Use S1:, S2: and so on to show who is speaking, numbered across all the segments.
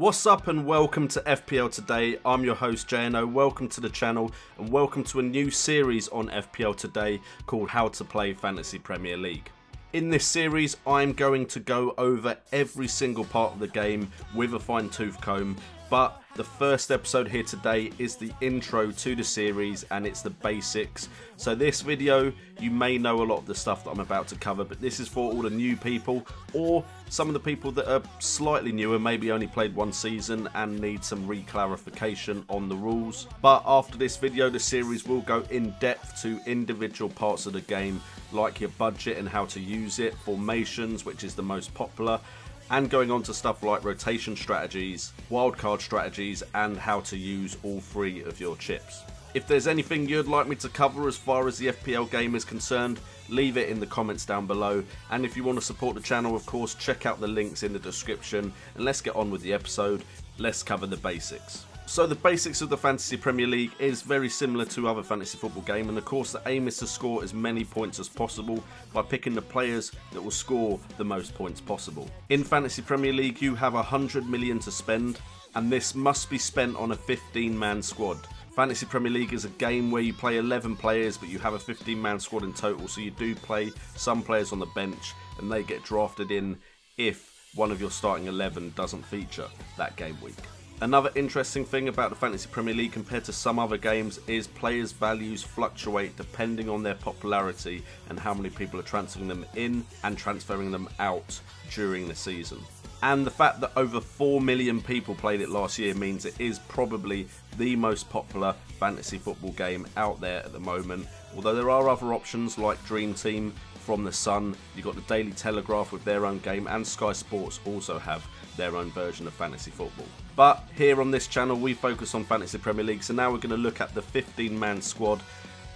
S1: What's up and welcome to FPL Today. I'm your host JNO, welcome to the channel and welcome to a new series on FPL Today called How to Play Fantasy Premier League. In this series I'm going to go over every single part of the game with a fine tooth comb, but the first episode here today is the intro to the series and it's the basics. So this video, you may know a lot of the stuff that I'm about to cover, but this is for all the new people or some of the people that are slightly newer, maybe only played one season and need some re-clarification on the rules. But after this video, the series will go in depth to individual parts of the game, like your budget and how to use it, formations, which is the most popular, and going on to stuff like rotation strategies, wildcard strategies, and how to use all three of your chips. If there's anything you'd like me to cover as far as the FPL game is concerned, leave it in the comments down below. And if you want to support the channel, of course, check out the links in the description. And let's get on with the episode. Let's cover the basics. So the basics of the Fantasy Premier League is very similar to other fantasy football game, and of course the aim is to score as many points as possible by picking the players that will score the most points possible. In Fantasy Premier League you have 100 million to spend, and this must be spent on a 15-man squad. Fantasy Premier League is a game where you play 11 players, but you have a 15-man squad in total, so you do play some players on the bench and they get drafted in if one of your starting 11 doesn't feature that game week. Another interesting thing about the Fantasy Premier League compared to some other games is players' values fluctuate depending on their popularity and how many people are transferring them in and transferring them out during the season. And the fact that over 4 million people played it last year means it is probably the most popular fantasy football game out there at the moment. Although there are other options like Dream Team from The Sun, you've got the Daily Telegraph with their own game, and Sky Sports also have their own version of fantasy football. But here on this channel we focus on Fantasy Premier League, so now we're going to look at the 15-man squad.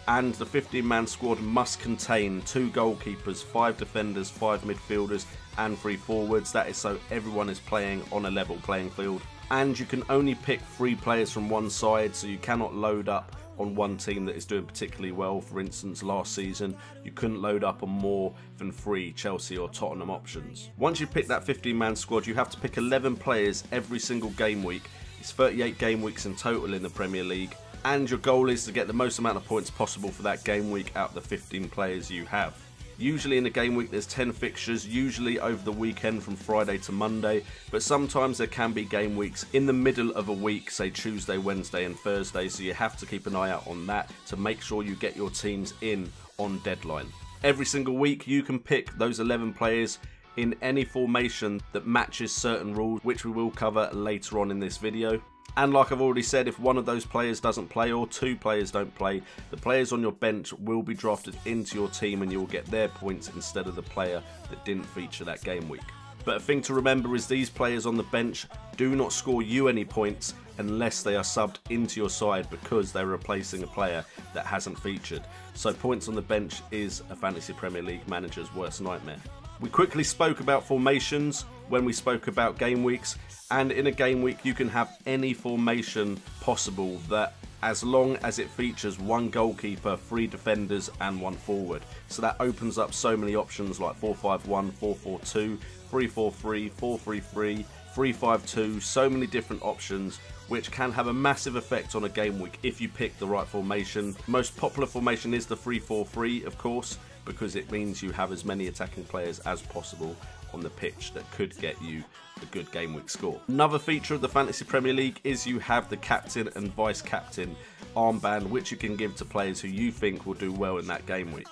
S1: And the 15-man squad must contain 2 goalkeepers, 5 defenders, 5 midfielders and 3 forwards. That is so everyone is playing on a level playing field. And you can only pick 3 players from one side, so you cannot load up on one team that is doing particularly well. For instance, last season you couldn't load up on more than 3 Chelsea or Tottenham options. Once you pick that 15-man squad, you have to pick 11 players every single game week. It's 38 game weeks in total in the Premier League, and your goal is to get the most amount of points possible for that game week out of the 15 players you have. Usually in a game week there's 10 fixtures, usually over the weekend from Friday to Monday, but sometimes there can be game weeks in the middle of a week, say Tuesday, Wednesday and Thursday, so you have to keep an eye out on that to make sure you get your teams in on deadline. Every single week you can pick those 11 players in any formation that matches certain rules, which we will cover later on in this video. And like I've already said, if one of those players doesn't play or 2 players don't play, the players on your bench will be drafted into your team and you will get their points instead of the player that didn't feature that game week. But a thing to remember is these players on the bench do not score you any points unless they are subbed into your side because they're replacing a player that hasn't featured. So points on the bench is a Fantasy Premier League manager's worst nightmare. We quickly spoke about formations when we spoke about game weeks, and in a game week you can have any formation possible that as long as it features 1 goalkeeper, 3 defenders and 1 forward. So that opens up so many options like 4-5-1, 4-4-2, 3-4-3, 4-3-3, 3-5-2, so many different options which can have a massive effect on a game week if you pick the right formation. Most popular formation is the 3-4-3 of course, because it means you have as many attacking players as possible on the pitch that could get you a good game week score. Another feature of the Fantasy Premier League is you have the captain and vice-captain armband, which you can give to players who you think will do well in that game week.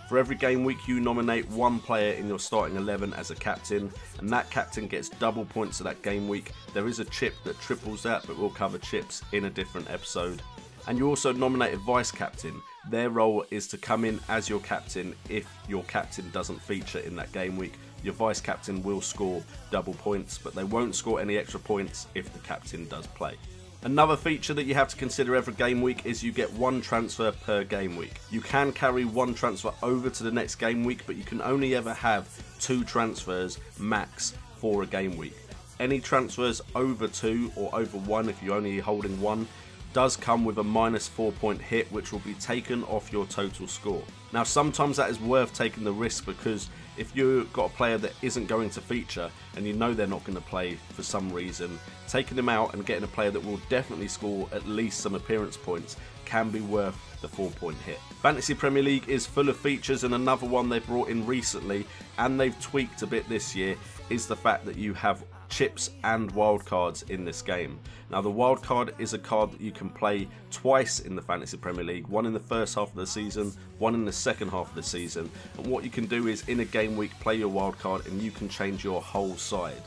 S1: For every game week you nominate 1 player in your starting 11 as a captain, and that captain gets double points of that game week. There is a chip that triples that, but we'll cover chips in a different episode. And you also nominate a vice-captain. Their role is to come in as your captain if your captain doesn't feature in that game week. Your vice-captain will score double points, but they won't score any extra points if the captain does play. Another feature that you have to consider every game week is you get 1 transfer per game week. You can carry 1 transfer over to the next game week, but you can only ever have 2 transfers max for a game week. Any transfers over 2 or over 1, if you're only holding 1, does come with a -4 point hit, which will be taken off your total score. Now sometimes that is worth taking the risk, because if you've got a player that isn't going to feature and you know they're not going to play for some reason, taking them out and getting a player that will definitely score at least some appearance points can be worth the 4-point hit. Fantasy Premier League is full of features, and another one they brought in recently and they've tweaked a bit this year is the fact that you have chips and wildcards in this game. Now the wildcard is a card that you can play twice in the Fantasy Premier League, one in the first half of the season, one in the second half of the season, and what you can do is in a game week play your wildcard and you can change your whole side.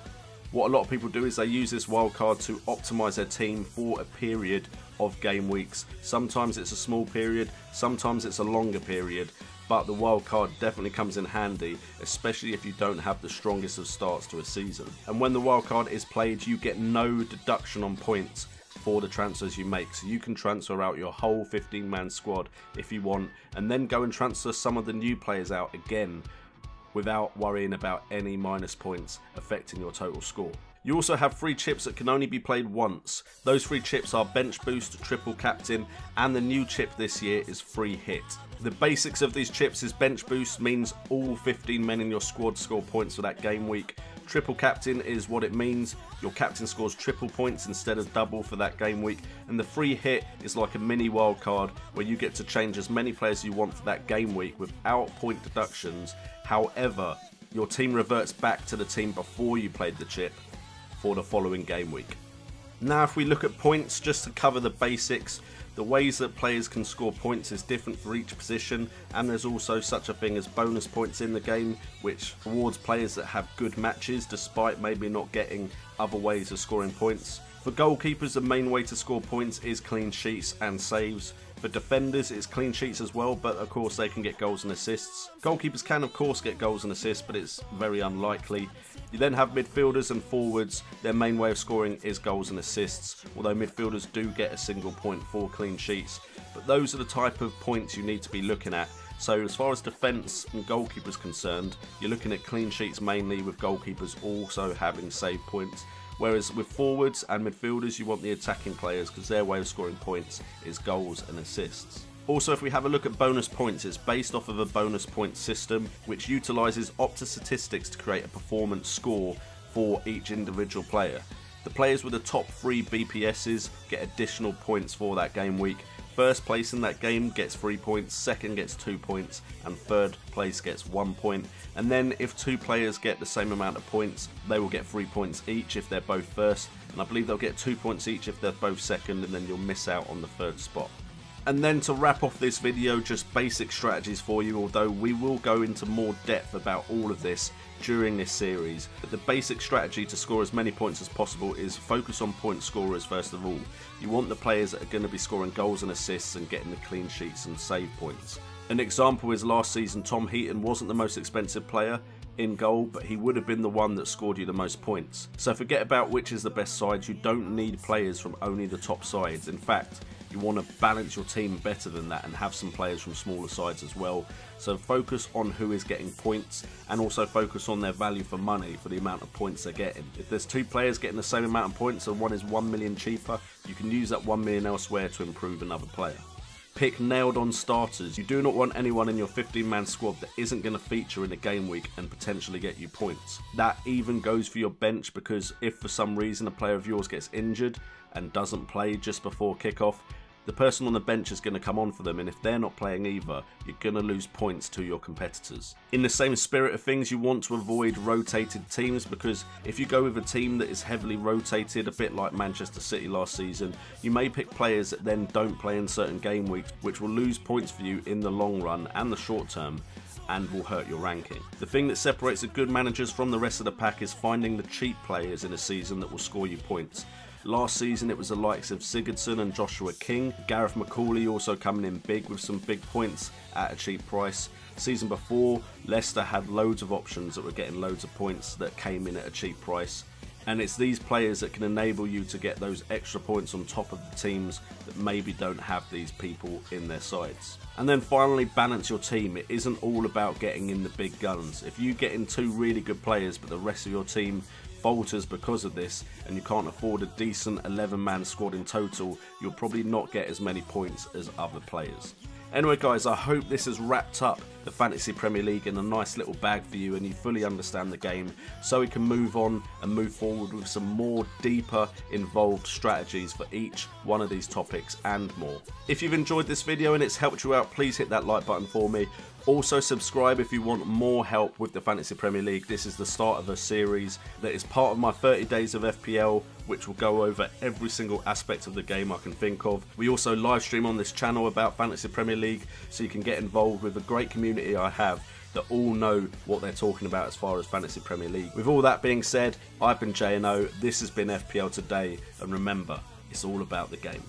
S1: What a lot of people do is they use this wildcard to optimise their team for a period of game weeks. Sometimes it's a small period, sometimes it's a longer period, but the wildcard definitely comes in handy, especially if you don't have the strongest of starts to a season. And when the wildcard is played, you get no deduction on points for the transfers you make, so you can transfer out your whole 15-man squad if you want, and then go and transfer some of the new players out again without worrying about any minus points affecting your total score. You also have 3 chips that can only be played once. Those 3 chips are Bench Boost, Triple Captain, and the new chip this year is Free Hit. The basics of these chips is Bench Boost means all 15 men in your squad score points for that game week. Triple Captain is what it means your captain scores triple points instead of double for that game week. And the Free Hit is like a mini wild card where you get to change as many players as you want for that game week without point deductions. However, your team reverts back to the team before you played the chip for the following game week. Now if we look at points, just to cover the basics, the ways that players can score points is different for each position, and there's also such a thing as bonus points in the game, which rewards players that have good matches despite maybe not getting other ways of scoring points. For goalkeepers, the main way to score points is clean sheets and saves. For defenders, it's clean sheets as well, but of course they can get goals and assists. Goalkeepers can of course get goals and assists, but it's very unlikely. You then have midfielders and forwards. Their main way of scoring is goals and assists, although midfielders do get a single point for clean sheets. But those are the type of points you need to be looking at. So as far as defence and goalkeepers concerned, you're looking at clean sheets mainly, with goalkeepers also having save points. Whereas with forwards and midfielders, you want the attacking players because their way of scoring points is goals and assists. Also, if we have a look at bonus points, it's based off of a bonus point system which utilises Opta statistics to create a performance score for each individual player. The players with the top 3 BPSs get additional points for that game week. First place in that game gets 3 points, second gets 2 points, and third place gets 1 point. And then if 2 players get the same amount of points, they will get 3 points each if they're both first, and I believe they'll get 2 points each if they're both second, and then you'll miss out on the third spot. And then to wrap off this video, just basic strategies for you, although we will go into more depth about all of this during this series. But the basic strategy to score as many points as possible is focus on point scorers first of all. You want the players that are going to be scoring goals and assists and getting the clean sheets and save points. An example is last season Tom Heaton wasn't the most expensive player in goal, but he would have been the one that scored you the most points. So forget about which is the best sides. You don't need players from only the top sides. In fact, you want to balance your team better than that and have some players from smaller sides as well. So focus on who is getting points, and also focus on their value for money for the amount of points they're getting. If there's 2 players getting the same amount of points and one is 1 million cheaper, you can use that 1 million elsewhere to improve another player. Pick nailed on starters. You do not want anyone in your 15-man squad that isn't going to feature in a game week and potentially get you points. That even goes for your bench, because if for some reason a player of yours gets injured and doesn't play just before kickoff, the person on the bench is going to come on for them, and if they're not playing either, you're going to lose points to your competitors. In the same spirit of things, you want to avoid rotated teams, because if you go with a team that is heavily rotated, a bit like Manchester City last season, you may pick players that then don't play in certain game weeks, which will lose points for you in the long run and the short term, and will hurt your ranking. The thing that separates the good managers from the rest of the pack is finding the cheap players in a season that will score you points. Last season it was the likes of Sigurdsson and Joshua King. Gareth McCauley also coming in big with some big points at a cheap price. Season before, Leicester had loads of options that were getting loads of points that came in at a cheap price. And it's these players that can enable you to get those extra points on top of the teams that maybe don't have these people in their sides. And then finally, balance your team. It isn't all about getting in the big guns. If you get in 2 really good players but the rest of your team falters because of this and you can't afford a decent 11-man squad in total, you'll probably not get as many points as other players. Anyway guys, I hope this has wrapped up the Fantasy Premier League in a nice little bag for you and you fully understand the game, so we can move on and move forward with some more deeper involved strategies for each one of these topics and more. If you've enjoyed this video and it's helped you out, please hit that like button for me. Also subscribe if you want more help with the Fantasy Premier League. This is the start of a series that is part of my 30 days of FPL, which will go over every single aspect of the game I can think of. We also live stream on this channel about Fantasy Premier League, so you can get involved with a great community I have that all know what they're talking about as far as Fantasy Premier League. With all that being said, I've been JNO, this has been FPL Today, and remember, it's all about the game.